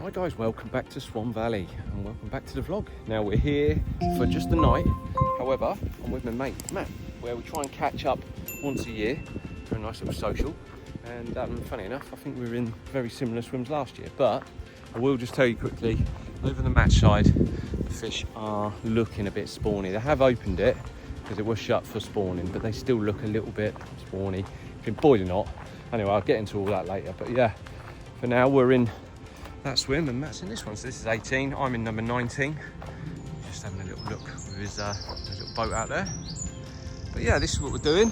Hi guys, welcome back to Swan Valley and welcome back to the vlog. Now we're here for just the night. However, I'm with my mate Matt, where we try and catch up once a year for a nice little social. And funny enough, I think we were in very similar swims last year. But I will just tell you quickly, over the match side, the fish are looking a bit spawny. They have opened it because it was shut for spawning, but they still look a little bit spawny. It's been boiling hot. Anyway, I'll get into all that later. But yeah, for now we're in that swim and Matt's in this one. So this is 18, I'm in number 19. Just having a little look with his little boat out there. But yeah, this is what we're doing.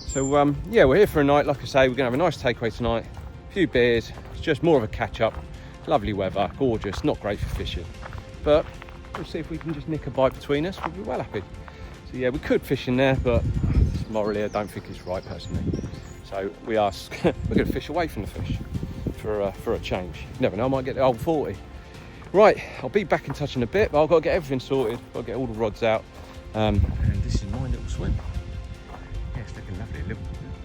So yeah, we're here for a night. Like I say, we're gonna have a nice takeaway tonight. A few beers, it's just more of a catch up. Lovely weather, gorgeous, not great for fishing. But we'll see if we can just nick a bite between us. We'll be well happy. So yeah, we could fish in there, but morally I don't think it's right personally. So we're gonna fish away from the fish for a change. You never know, I might get the old 40. Right, I'll be back in touch in a bit, but I've got to get everything sorted. I've got to get all the rods out. And this is my little swim. Yeah, it's looking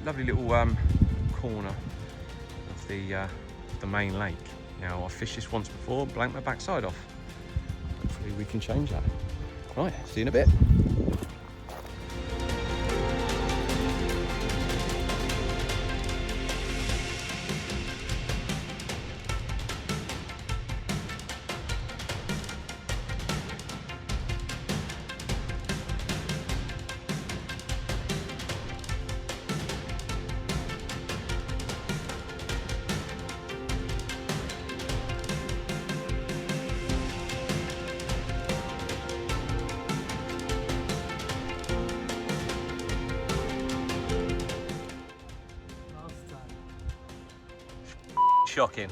lovely little corner of the main lake. Now, I've fished this once before, blanked my backside off. Hopefully we can change that. Right, see you in a bit. Shocking.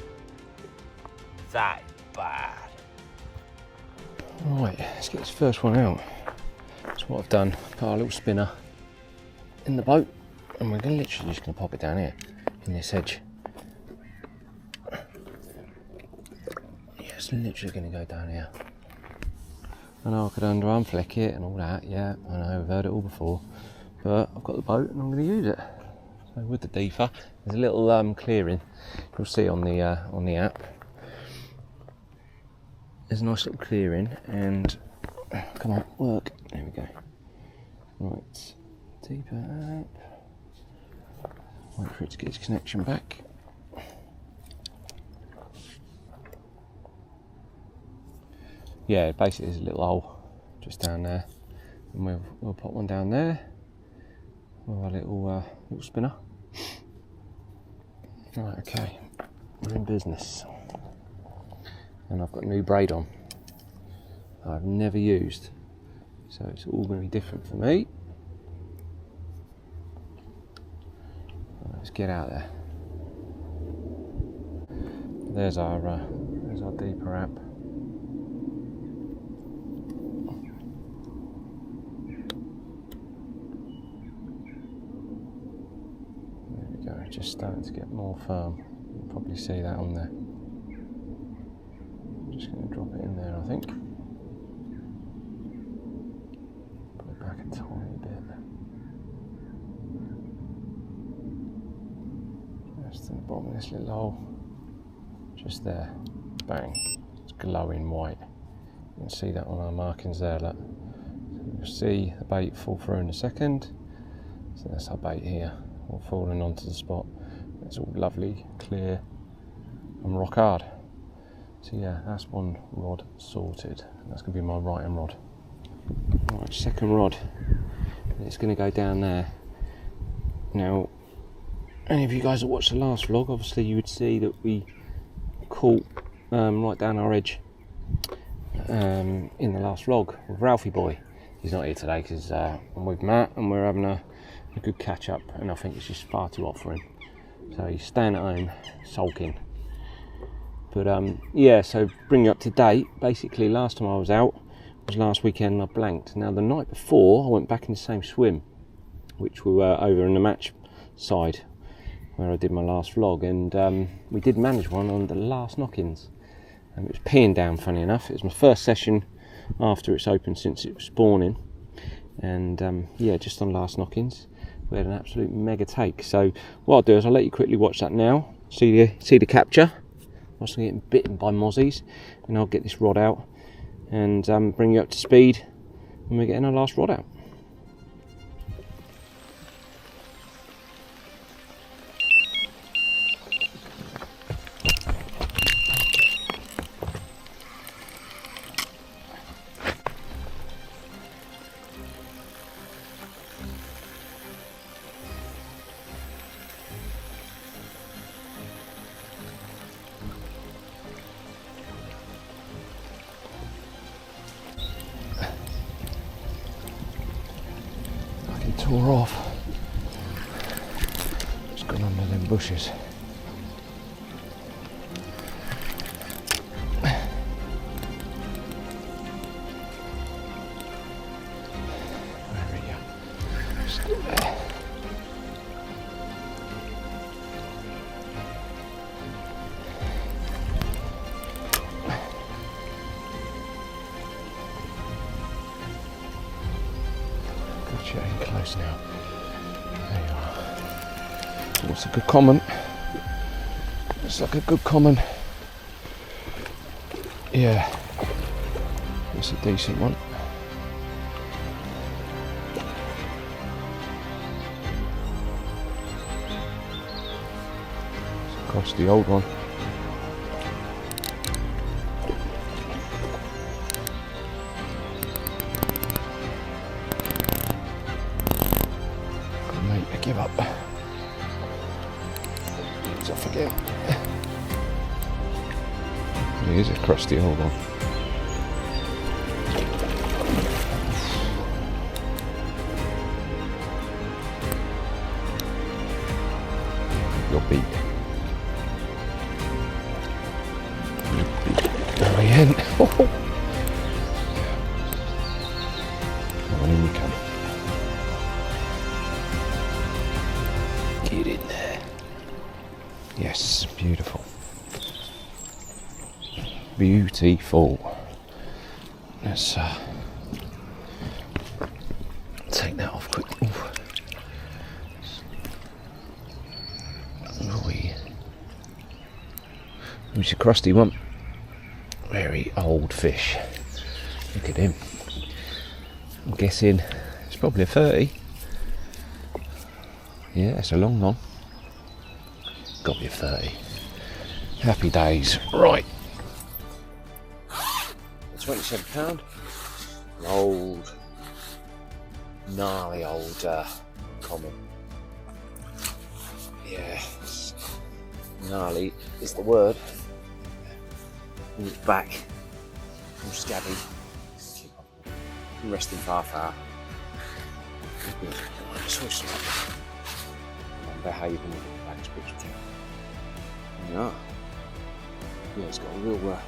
That bad. Right, let's get this first one out. That's what I've done. Put our little spinner in the boat and we're literally just going to pop it down here in this edge. Yeah, it's literally going to go down here. I know I could underarm flick it and all that, yeah, I know, I've heard it all before. But I've got the boat and I'm going to use it. So with the deeper, there's a little clearing. You'll see on the app. There's a nice little clearing, and come on, work. There we go. Right, deeper up. Wait for it to get its connection back. Yeah, basically there's a little hole just down there, and we'll put one down there with our little spinner. Right, okay, we're in business. And I've got a new braid on I've never used, so it's all going to be different for me. Let's get out there. There's our deeper app. Just starting to get more firm. You'll probably see that on there. Just going to drop it in there, I think. Put it back a tiny bit. Just in the bottom of this little hole. Just there. Bang. It's glowing white. You can see that on our markings there. Look. So you'll see the bait fall through in a second. So that's our bait here. All falling onto the spot. It's all lovely, clear and rock hard. So yeah, that's one rod sorted. That's going to be my right hand rod. Right, second rod. It's going to go down there. Now, any of you guys that watched the last vlog, obviously you would see that we caught right down our edge in the last vlog with Ralphie boy. He's not here today because I'm with Matt and we're having a good catch up, and I think it's just far too hot for him, so he's staying at home sulking. But yeah, so bring you up to date. Basically, last time I was out was last weekend and I blanked. Now the night before I went back in the same swim, which we were over in the match side where I did my last vlog, and we did manage one on the last knock-ins, and it was peeing down, funny enough. It was my first session after it's opened since it was spawning, and yeah, just on last knock-ins we had an absolute mega take. So what I'll do is I'll let you quickly watch that now, see the capture, whilst I'm getting bitten by mozzies, and I'll get this rod out and bring you up to speed when we're getting our last rod out. Tore off. It's gone under them bushes. There we go. Still there. Getting close now. There you are. What's a good common? It's like a good common. Yeah. It's a decent one. It's across the old one. Give up. It's off again. It is across the old one. You're beat. Go again. Come on in, you can. Get in there. Yes, beautiful. Beautiful. Let's take that off quick. Who's a crusty one? Very old fish. Look at him. I'm guessing it's probably a 30. Yeah, it's a long one. Got to be a 30. Happy days. Right. £27. An old, gnarly old common. Yeah, gnarly is the word. And it's back. All scabby. Resting for half hour. So slow. How you can look at the back picture. Yeah. Yeah, it's got a real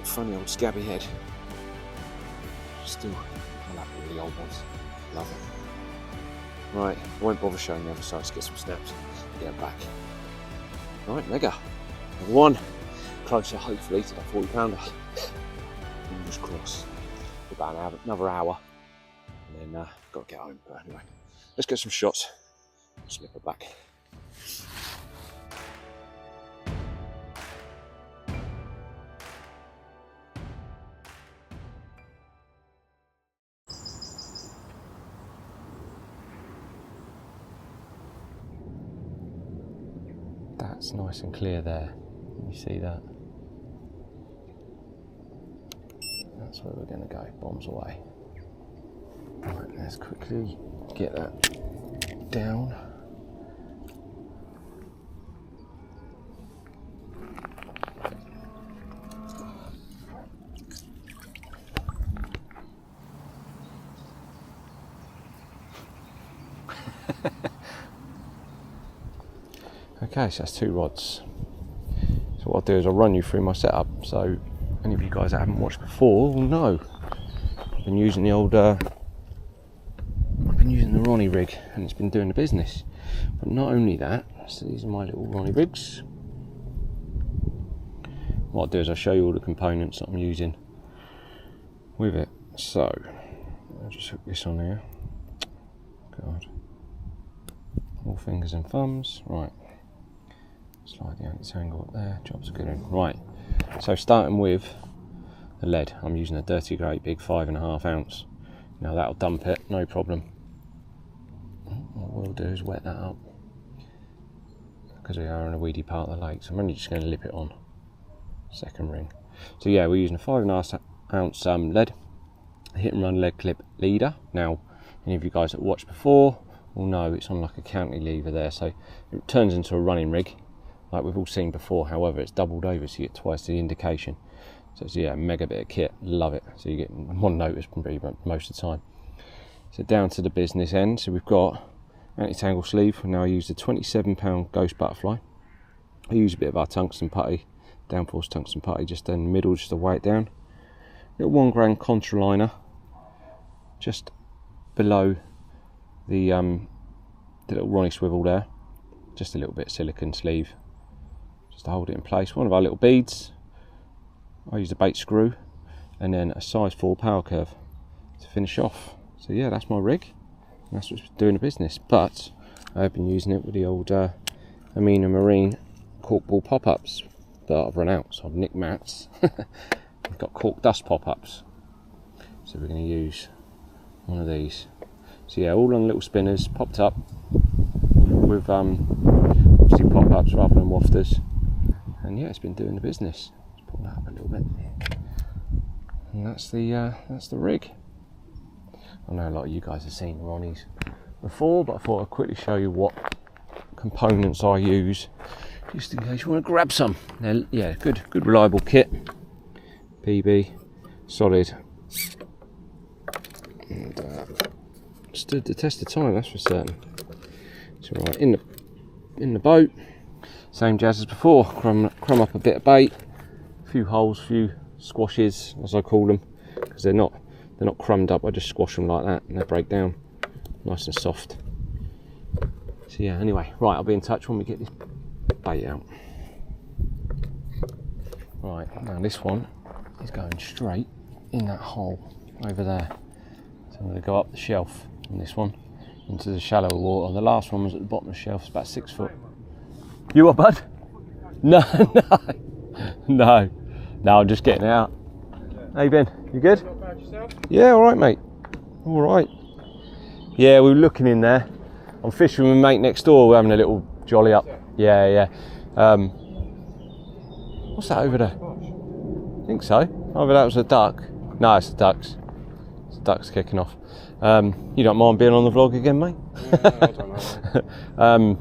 funny old scabby head. Still, I like the really old ones. Love it. Right, I won't bother showing the other side to get some snaps. Get back. Right, mega. Another one. Closer, hopefully, to that 40-pounder. Fingers crossed. About another hour. And then, got to get home. But anyway, let's get some shots. Slip her back. That's nice and clear there. You see that? That's where we're going to go. Bombs away. Right, let's quickly get that down. Okay, so that's 2 rods. So what I'll do is I'll run you through my setup, so any of you guys that haven't watched before will know. I've been using the old, I've been using the Ronnie rig, and it's been doing the business. But not only that, so these are my little Ronnie rigs. What I'll do is I'll show you all the components that I'm using with it. So I'll just hook this on here. God, all fingers and thumbs. Right. Slide the anti-tangle up there, job's a good one. Right, so starting with the lead, I'm using a Dirty Great big 5.5 ounce. Now that'll dump it, no problem. What we'll do is wet that up, because we are in a weedy part of the lake, so I'm only just going to lip it on. Second ring. So yeah, we're using a 5.5 ounce lead, a hit and run lead clip leader. Now, any of you guys that watched before will know it's on like a cantilever there, so it turns into a running rig, like we've all seen before. However, it's doubled over, so you get twice the indication. So it's, yeah, mega bit of kit, love it. So you get one notice most of the time. So down to the business end, so we've got anti-tangle sleeve. Now I use the 27-pound Ghost Butterfly. I use a bit of our tungsten putty, downforce tungsten putty, just in the middle, just to weigh it down. Little 1 gram contra liner, just below the little Ronnie swivel there. Just a little bit of silicone sleeve, just to hold it in place. One of our little beads. I used a bait screw, and then a size 4 power curve to finish off. So yeah, that's my rig, and that's what's doing the business. But I've been using it with the old Amina Marine cork ball pop-ups that I've run out. So I've nicked Matt's. I've got cork dust pop-ups, so we're going to use one of these. So yeah, all on little spinners, popped up with obviously pop-ups rather than wafters, and yeah, it's been doing the business. Pull that up a little bit, and that's the rig. I know a lot of you guys have seen Ronnie's before, but I thought I'd quickly show you what components I use, just in case you want to grab some. Now, yeah, good reliable kit. PB, solid, and stood the test of time, that's for certain. So right, in the boat, same jazz as before. Crumb up a bit of bait. Few holes, few squashes, as I call them, because they're not crumbed up. I just squash them like that and they break down nice and soft. So yeah, anyway, right, I'll be in touch when we get this bait out. Right, now this one is going straight in that hole over there, so I'm going to go up the shelf on this one into the shallow water. The last one was at the bottom of the shelf, it's about 6 foot. You what, bud? No, I'm just getting it out. How you been? You good? Not bad yourself? Yeah, all right, mate. All right. Yeah, we were looking in there. I'm fishing with my mate next door. We're having a little jolly up. Yeah. What's that over there? I think so. Either that was a duck. No, it's the ducks. It's the ducks kicking off. You don't mind being on the vlog again, mate? Yeah, I don't know.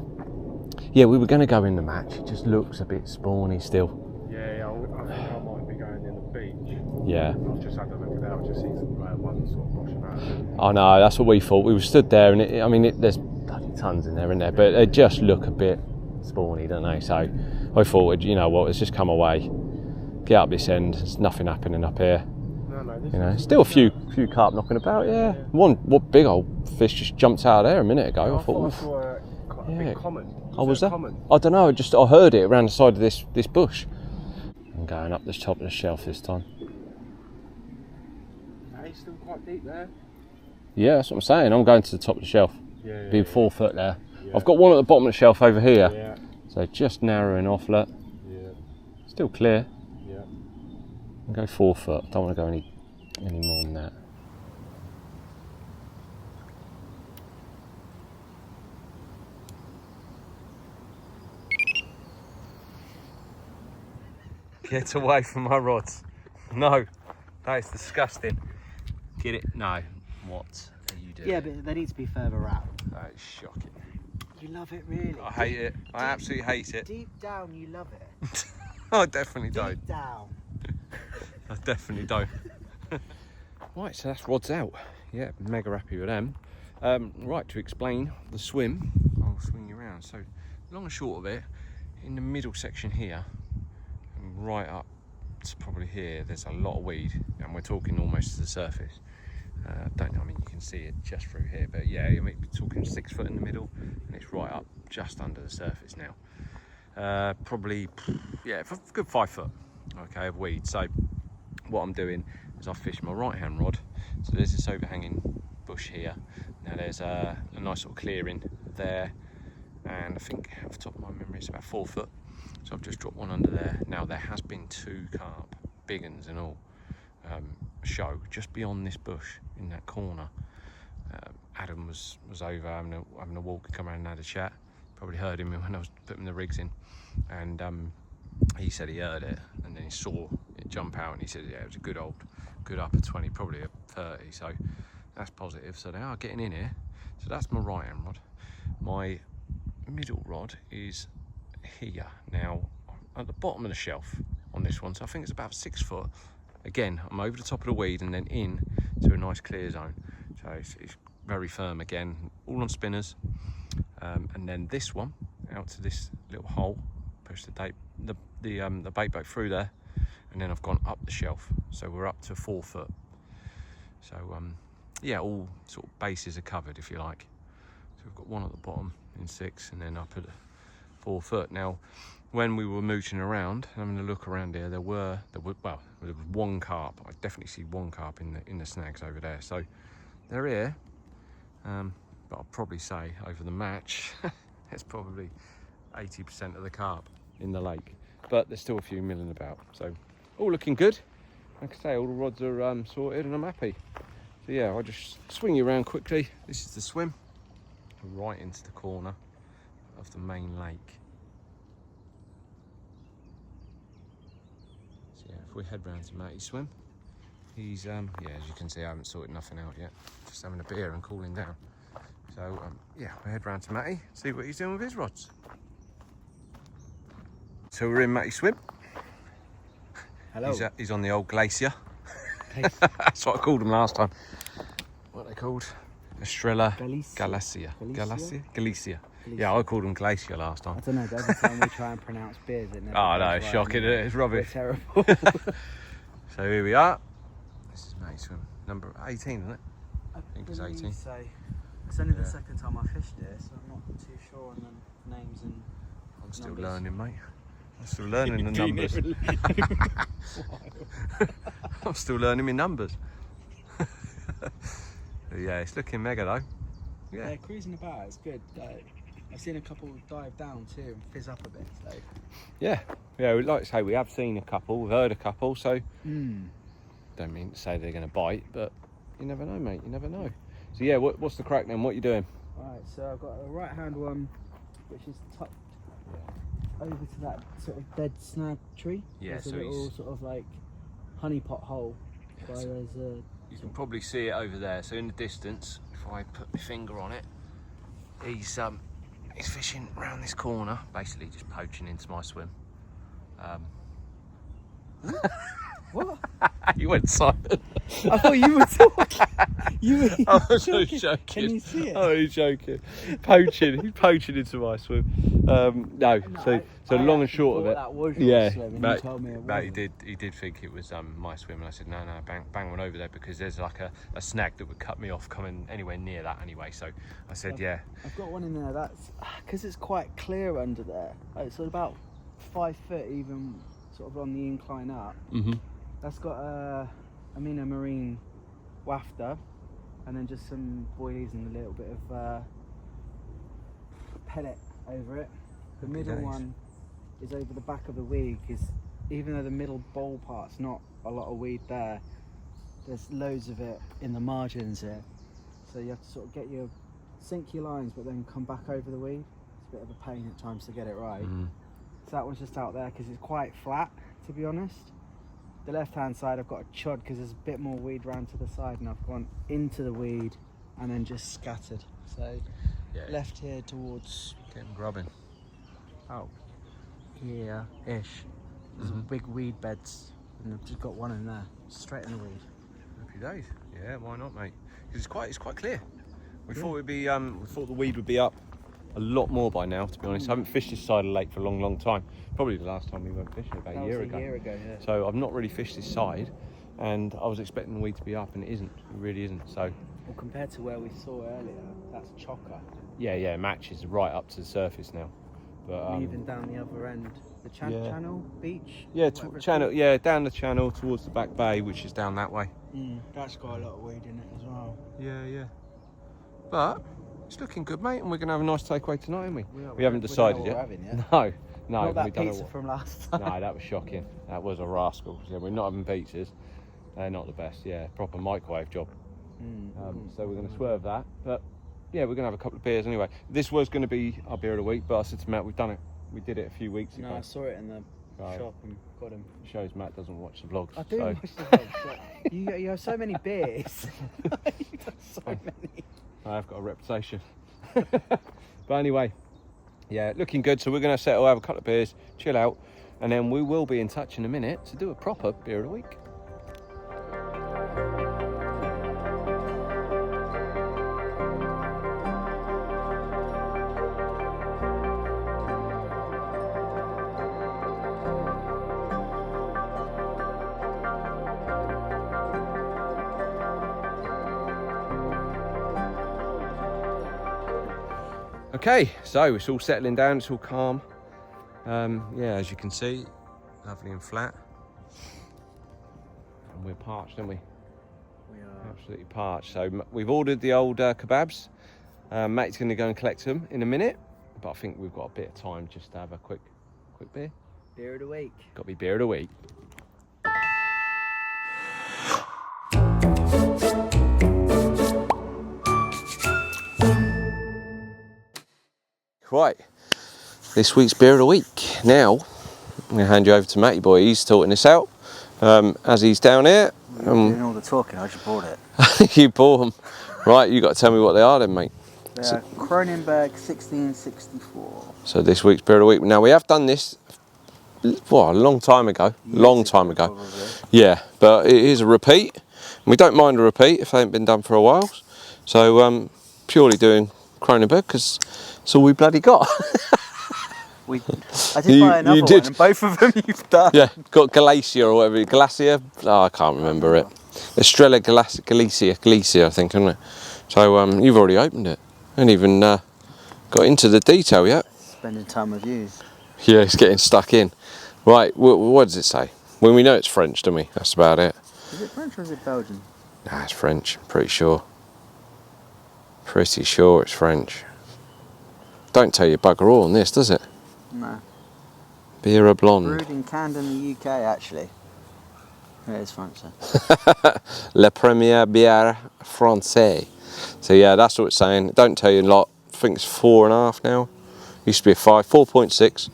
Yeah, we were going to go in the match. It just looks a bit spawny still. Yeah, I think I might be going in the beach. Yeah. I've just had a look at that. I've just seen some ones sort of washing out. I know, that's what we thought. We were stood there, and there's bloody tons in there, isn't there? But they just look a bit spawny, don't they? So I thought, you know what, let's just come away, get up this end. There's nothing happening up here. No, Still a few carp knocking about. Yeah. What big old fish just jumped out of there a minute ago. I I thought, I saw quite a big common. Was that? Common? I don't know. I heard it around the side of this bush. I'm going up the top of the shelf this time. It's still quite deep there. Yeah, that's what I'm saying. I'm going to the top of the shelf. Yeah. Being 4 foot there. Yeah. I've got one at the bottom of the shelf over here. Yeah. So just narrowing off, look. Yeah. Still clear. Yeah. I'll go 4 foot. Don't want to go any more than that. Get away from my rods. No, that is disgusting. Get it? No. What are you doing? Yeah, but they need to be further out. That is shocking. You love it, really. I hate it. I absolutely hate it. Deep down, you love it. I definitely don't. Deep down. I definitely don't. Right, so that's rods out. Yeah, mega happy with them. Right, to explain the swim, I'll swing you around. So, long and short of it, in the middle section here, and right up to probably here, there's a lot of weed, and we're talking almost to the surface. Don't know, I mean, you can see it just through here, but yeah, you might be talking 6 foot in the middle, and it's right up just under the surface now. Probably, yeah, for a good 5 foot, okay, of weed. So what I'm doing is I fish my right hand rod. So there's this overhanging bush here. Now there's a nice little clearing there, and I think off the top of my memory it's about 4 foot. So I've just dropped one under there. Now there has been 2 carp, big uns and all, show just beyond this bush in that corner. Adam was over having a walk, come around and had a chat. Probably heard him when I was putting the rigs in, and he said he heard it, and then he saw it jump out, and he said, yeah, it was a good upper 20, probably a 30. So that's positive. So they are getting in here. So that's my right hand rod. My middle rod is here now at the bottom of the shelf on this one. So I think it's about 6 foot. Again, I'm over the top of the weed and then in to a nice clear zone. So it's very firm again, all on spinners. And then this one out to this little hole, push the bait boat through there, and then I've gone up the shelf. So we're up to 4 foot. So yeah, all sort of bases are covered, if you like. So we've got one at the bottom in 6 and then up at 4 foot. Now, when we were mooching around, having a look around here, there was one carp. I definitely see one carp in the snags over there. So they're here, but I'll probably say over the match, it's probably 80% of the carp in the lake. But there's still a few milling about. So all looking good. Like I say, all the rods are sorted and I'm happy. So yeah, I'll just swing you around quickly. This is the swim, right into the corner of the main lake. So yeah, if we head round to Matty's swim, he's yeah, as you can see, I haven't sorted nothing out yet. Just having a beer and cooling down. So yeah, we'll head round to Matty, see what he's doing with his rods. So we're in Matty's swim. Hello. He's on the old glacier. That's what I called him last time. What are they called? Estrella Galicia. Yeah, I called him glacier last time. I don't know, but every time we try and pronounce beers, it never Oh no, goes it's right, shocking, and it's rubbish. we're terrible. So here we are. This is Matty's swim, number 18, isn't it? I think it's 18. So. It's only the second time I fished it, so I'm not too sure on the names and I'm still numbers. learning, mate. I'm still learning the numbers. I'm still learning my numbers. Yeah, it's looking mega though. Yeah, cruising about, it's good. I've seen a couple dive down too and fizz up a bit. So. Yeah, like I say, we have seen a couple, we've heard a couple, so don't mean to say they're going to bite, but you never know, mate, you never know. So yeah, what's the crack then? What are you doing? Alright, so I've got a right hand one, which is tucked over to that sort of dead snag tree. Yeah, there's so a little sort of like honey pot hole. Yeah, Where so there's a. You can probably see it over there. So in the distance, if I put my finger on it, he's fishing around this corner, basically just poaching into my swim. What? You went silent. I thought you were talking. I was joking. Can you see it? Oh, he's joking. Poaching. He's poaching into my swim. No. So long and short of it. That was your swim, and Matt, you told me it Matt, wasn't. he did think it was my swim, and I said no, bang one over there because there's like a snag that would cut me off coming anywhere near that anyway. So I said yeah. I've got one in there. That's because it's quite clear under there. It's about 5 foot even, sort of on the incline up. Mm-hmm. That's got a marine wafter, and then just some boilies and a little bit of pellet over it. The middle one is over the back of the weed, because even though the middle bowl part's not a lot of weed there, there's loads of it in the margins here. So you have to sort of sink your lines, but then come back over the weed. It's a bit of a pain at times to get it right. So that one's just out there because it's quite flat, to be honest. The left hand side I've got a chud because there's a bit more weed round to the side, and I've gone into the weed and then just scattered. So left here towards Getting grubbing. here-ish. There's big weed beds, and I've just got one in there, straight in the weed. Happy days. Yeah, why not, mate? Because it's quite clear. We thought it'd be we thought the weed would be up a lot more by now, to be honest. I haven't fished this side of the lake for a long time. Probably the last time we went fishing about a year ago. Yeah. So I've not really fished this side, and I was expecting the weed to be up, and it isn't. It really isn't. So. Well, compared to where we saw earlier, that's chocker. Yeah, it matches right up to the surface now. But and even down the other end, the channel beach. Yeah, channel. Yeah, down the channel towards the back bay, which is down that way. That's got a lot of weed in it as well. Yeah. But It's looking good, mate, and we're going to have a nice takeaway tonight, aren't we? We We don't haven't know decided what yet. we're having yet. No, Not we that don't know pizza what. from last time. No, that was shocking. That was a rascal. Yeah, we're not having pizzas. They're not the best. Yeah, proper microwave job. So we're going to swerve that. But yeah, we're going to have a couple of beers anyway. This was going to be our beer of the week, but I said to Matt, we've done it. We did it a few weeks ago. No, I saw it in the shop and got him. Shows Matt doesn't watch the vlogs. I do so. watch the vlogs, but you have so many beers. You've done so many. I've got a reputation. But anyway, yeah, looking good. So we're going to settle, have a couple of beers, chill out, and then we will be in touch in a minute to do a proper beer of the week. Okay, so it's all settling down, it's all calm. Yeah, as you can see, lovely and flat. And we're parched, aren't we? We are. Absolutely parched. So we've ordered the old kebabs. Matt's going to go and collect them in a minute, but I think we've got a bit of time just to have a quick beer. Beer of the week. Got to be beer of the week. Right, this week's beer of the week. Now, I'm going to hand you over to Matty boy. He's sorting this out as he's down here. You're doing all the talking, I just bought it. You bought them. Right, you got to tell me what they are then, mate. They are Kronenberg 1664. So this week's beer of the week. Now, we have done this, what, a long time ago. Probably. Yeah, but it is a repeat. We don't mind a repeat if they haven't been done for a while. So, purely doing Kronenberg because it's all we bloody got. I did buy another one, and both of them you've done. Yeah, got Glacier or whatever. Glacier? Oh, I can't remember it. Estrella Glacier, I think, isn't it? So you've already opened it. Ain't even got into the detail yet. Spending time with you. Yeah, it's getting stuck in. Right, what does it say? Well, we know it's French, don't we? That's about it. Is it French or is it Belgian? Nah, it's French, pretty sure. Pretty sure it's French. Don't tell you bugger all on this, does it? No. Beer Blonde. Brewed and canned in the UK, actually. It is French, so. La première bière française. So yeah, that's what it's saying. Don't tell you a lot. I think it's 4.5 now. Used to be a 5, 4.6.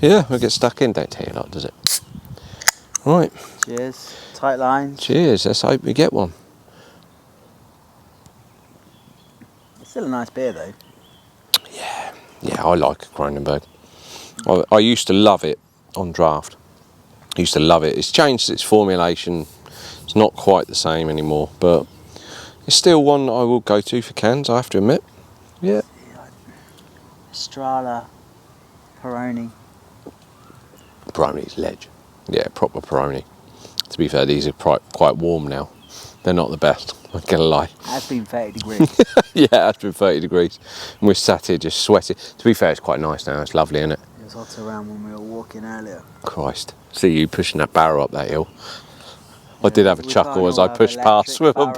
Yeah, we'll get stuck in. Don't tell you a lot, does it? Right. Cheers. Tight lines. Cheers. Let's hope we get one. It's still a nice beer, though. Yeah, I like a Kronenberg. I used to love it on draft. I used to love it. It's changed its formulation. It's not quite the same anymore, but it's still one I will go to for cans, I have to admit. Yeah. Strala, Peroni. Peroni's ledge. Yeah, proper Peroni. To be fair, these are quite warm now. They're not the best, I'm not going to lie. It has been 30 degrees. Yeah, it's been 30 degrees. And we're sat here just sweating. To be fair, it's quite nice now. It's lovely, isn't it? It was hot around when we were walking earlier. Christ. See you pushing that barrow up that hill. I did have a chuckle as I pushed past with them.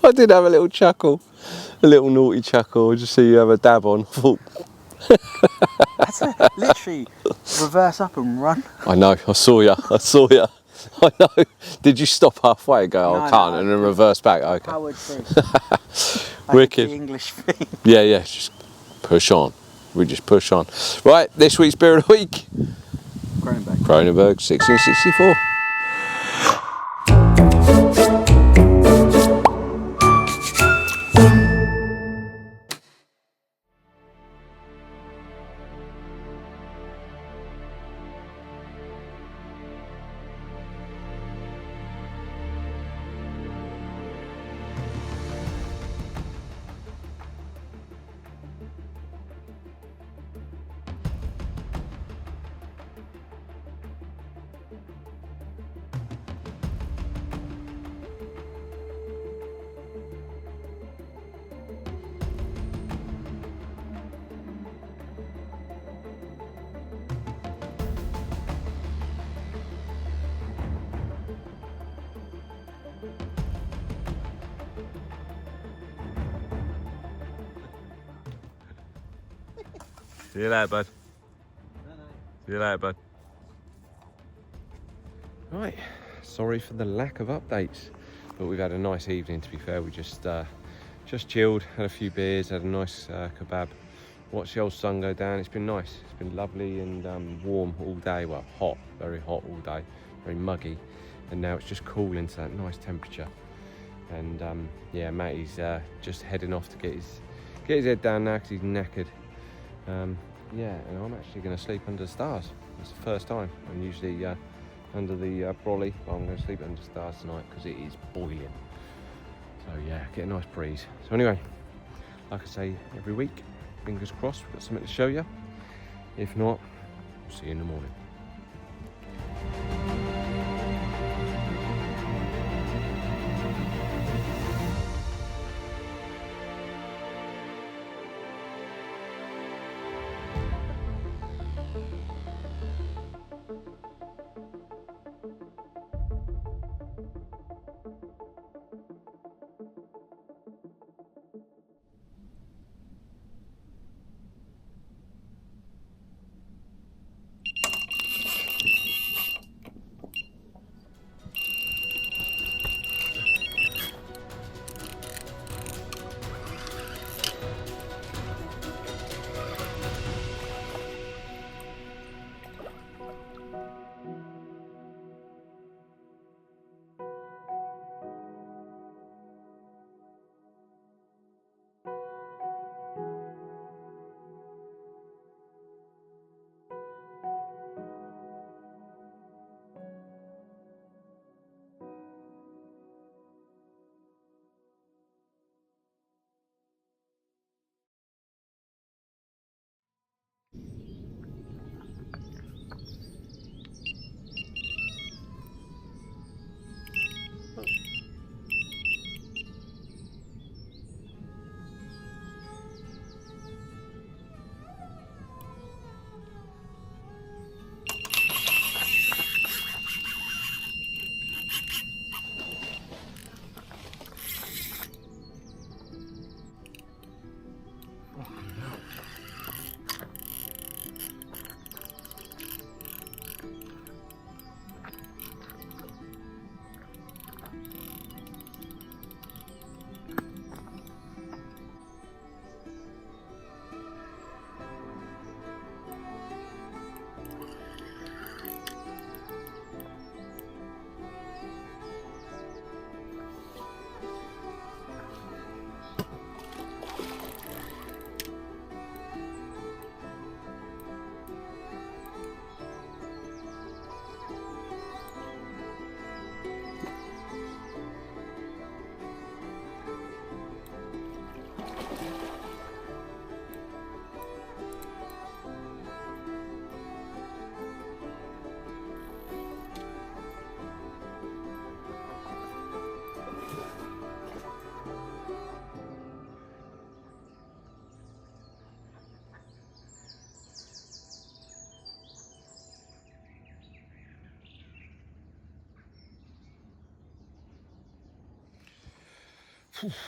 I did have a little chuckle. A little naughty chuckle. I just see you have a dab on. That's literally reverse up and run. I know, I saw you. I know. Did you stop halfway and go, No, I can't, no, and then reverse back? Okay. Powered through. Wicked. The English thing. Yeah, just push on. We just push on. Right, this week's beer of the week. Kronenberg 1664. See you later, bud. No. See you later, bud. Right, sorry for the lack of updates, but we've had a nice evening. To be fair, we just chilled, had a few beers, had a nice kebab, watched the old sun go down. It's been nice. It's been lovely and warm all day. Well, hot, very hot all day, very muggy, and now it's just cooling to that nice temperature. And yeah, Matty's just heading off to get his head down now because he's knackered. Yeah, and I'm actually going to sleep under the stars. It's the first time. I'm usually under the brolly, but I'm going to sleep under the stars tonight because it is boiling. So yeah, get a nice breeze. So anyway, like I say every week, fingers crossed, we've got something to show you. If not, see you in the morning.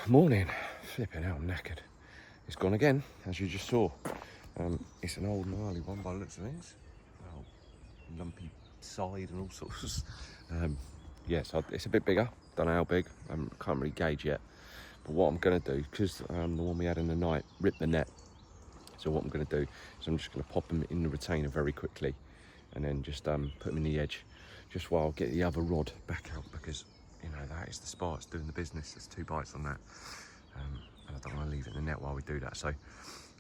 Morning. Flipping hell, I'm knackered. It's gone again, as you just saw. It's an old gnarly one by the looks of things. Oh, lumpy side and all sorts. Yeah, so it's a bit bigger. Don't know how big. Can't really gauge yet. But what I'm going to do, because the one we had in the night ripped the net. So what I'm going to do is I'm just going to pop them in the retainer very quickly, and then just put them in the edge, just while I get the other rod back out, because you know that is the spot. It's doing the business. There's 2 bites on that, and I don't want to leave it in the net while we do that. So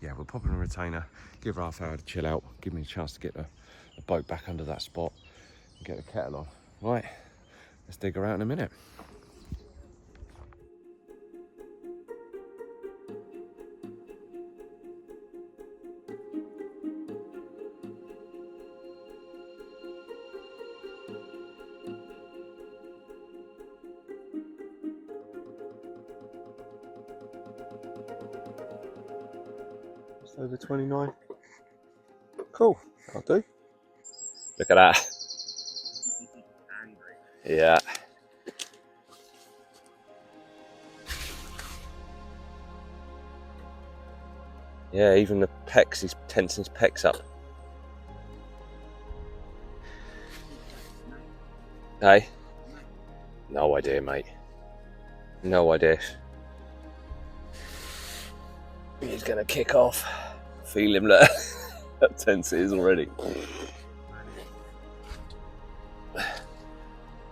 yeah, we'll pop in a retainer, give her half hour to chill out, give me a chance to get the boat back under that spot and get the kettle on. Right, let's dig her out in a minute. Over 29. Cool, I'll do. Look at that. Yeah. Yeah, even the pecs, he's tensing his pecs up. Hey? No idea, mate. No idea. He's going to kick off. Feel him there. How tense it is already.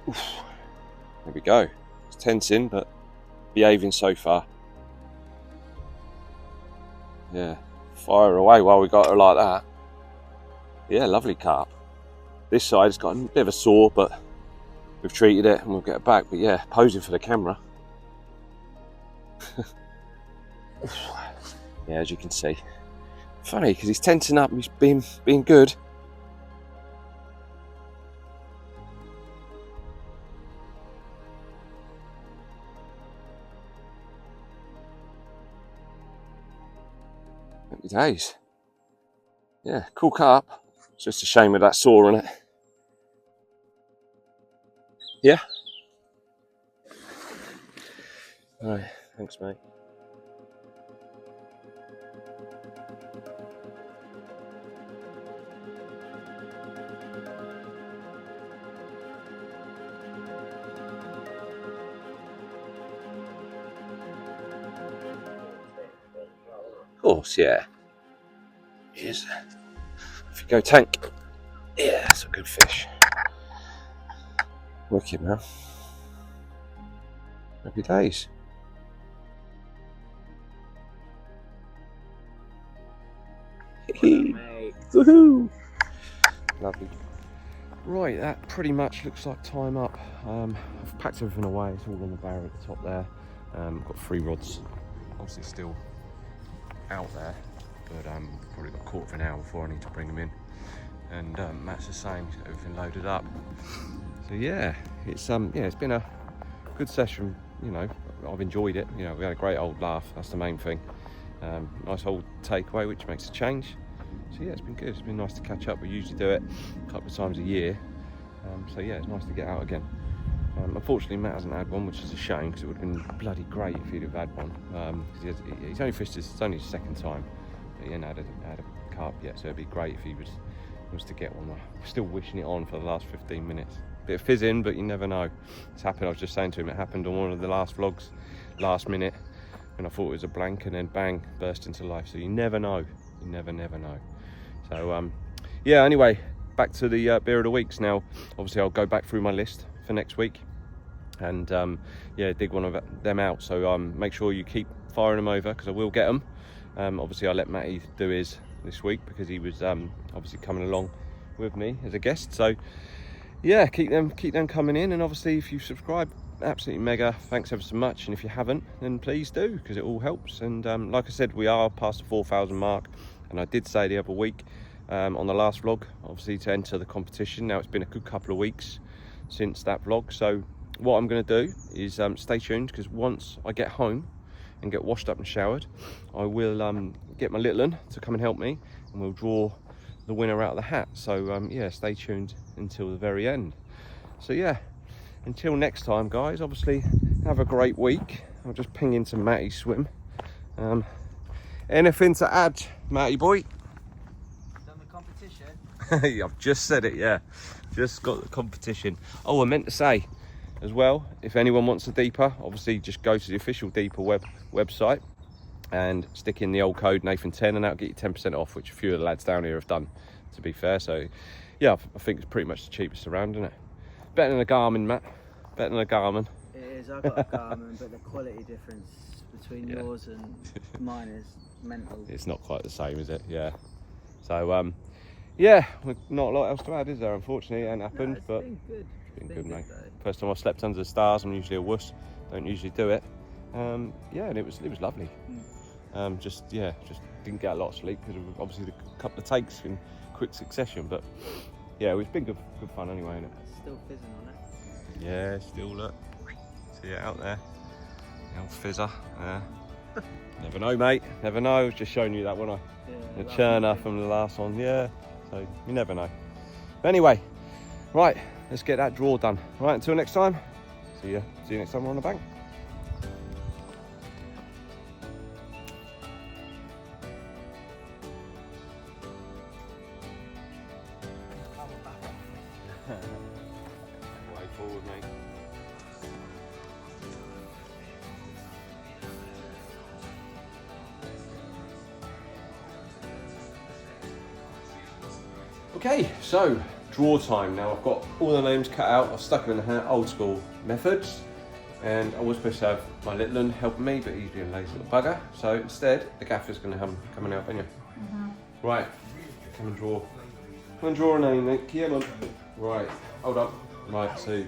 Oof. There we go. It's tensing, but behaving so far. Yeah, fire away while we got her like that. Yeah, lovely carp. This side's got a bit of a sore, but we've treated it and we'll get it back. But yeah, posing for the camera. Yeah, as you can see. Funny, because he's tensing up and he's being good. Happy days. Yeah, cool carp. It's just a shame with that sore on it. Yeah? Alright, thanks mate. Of course, yeah. Yes. If you go tank, yeah, that's a good fish. Wicked, man. Happy days. Woohoo! Lovely. Right, that pretty much looks like time up. I've packed everything away. It's all on the barrier at the top there. Got 3 rods, obviously still out there, but probably got a quarter of an hour before I need to bring them in. And Matt's the same. He's got everything loaded up. So yeah, it's been a good session. You know, I've enjoyed it. You know, we had a great old laugh. That's the main thing. Nice old takeaway, which makes a change. So yeah, it's been good. It's been nice to catch up. We usually do it a couple of times a year. So yeah, it's nice to get out again. Unfortunately, Matt hasn't had one, which is a shame because it would have been bloody great if he'd have had one. He's only fished this. It's only his 2nd time, but he hasn't had a carp yet. So it'd be great if he was to get one. I'm still wishing it on for the last 15 minutes. Bit of fizzing, but you never know. It's happened. I was just saying to him, it happened on one of the last vlogs, last minute, and I thought it was a blank, and then bang, burst into life. So you never know. You never know. So yeah. Anyway, back to the beer of the weeks now. Obviously, I'll go back through my list for next week, and yeah, dig one of them out. So make sure you keep firing them over because I will get them. Obviously, I let Matty do his this week because he was obviously coming along with me as a guest. So yeah, keep them coming in, and obviously if you subscribe, absolutely mega thanks ever so much, and if you haven't, then please do, because it all helps. And like I said, we are past the 4,000 mark, and I did say the other week on the last vlog, obviously, to enter the competition. Now it's been a good couple of weeks since that vlog, so what I'm going to do is stay tuned, because once I get home and get washed up and showered, I will get my little one to come and help me, and we'll draw the winner out of the hat. So yeah, stay tuned until the very end. So yeah, until next time guys, obviously have a great week. I'll just ping into Matty's swim. Anything to add, Matty boy? Done the competition? I've just said it, yeah, just got the competition. Oh, I meant to say as well, if anyone wants a deeper, obviously just go to the official deeper website and stick in the old code Nathan10, and that'll get you 10% off, which a few of the lads down here have done, to be fair. So yeah, I think it's pretty much the cheapest around, isn't it? Better than a Garmin, Matt. Better than a Garmin. It is. I've got a Garmin, but the quality difference between yours and mine is mental. It's not quite the same, is it? Yeah. So yeah, not a lot else to add, is there? Unfortunately, it ain't happened. No, but been good. It's been good, mate. First time I've slept under the stars. I'm usually a wuss. Don't usually do it. Yeah, and it was lovely. Just didn't get a lot of sleep because of obviously the couple of takes in quick succession. But yeah, it's been good fun anyway, isn't it? Still fizzing on it. Yeah, still look. See it out there. The old fizzer. Never know, mate. Never know. I was just showing you that, wasn't I? The churner from the last one. Yeah. So you never know. But anyway, right. Let's get that draw done. Right. Until next time. See you next time we're on the bank. Okay, so draw time. Now I've got all the names cut out, I've stuck them in the hat, old school methods. And I was supposed to have my little one helping me, but he's being a lazy little bugger. So instead, the gaffer's going to come and help, ain't you? Right, come and draw. Come and draw a name, mate. Come on. Right, hold up. Right, two.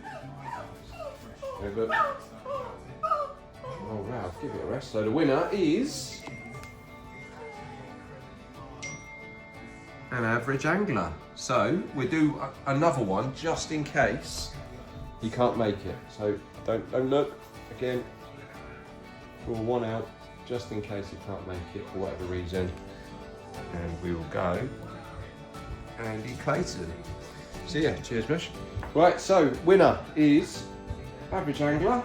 Very good. Oh, Ralph, give it a rest. So the winner is an average angler. So we do another one just in case you can't make it. So don't look again. Draw one out just in case you can't make it for whatever reason, and we will go Andy Clayton. So yeah, cheers, Bush. Right, so winner is average angler.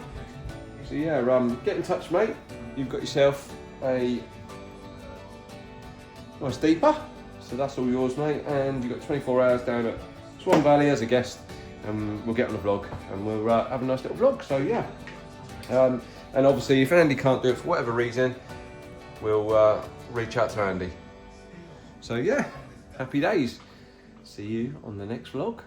So yeah, get in touch, mate. You've got yourself a nice deeper. So that's all yours, mate. And you've got 24 hours down at Swan Valley as a guest. And we'll get on the vlog and we'll have a nice little vlog. So yeah. And obviously, if Andy can't do it for whatever reason, we'll reach out to Andy. So yeah, happy days. See you on the next vlog.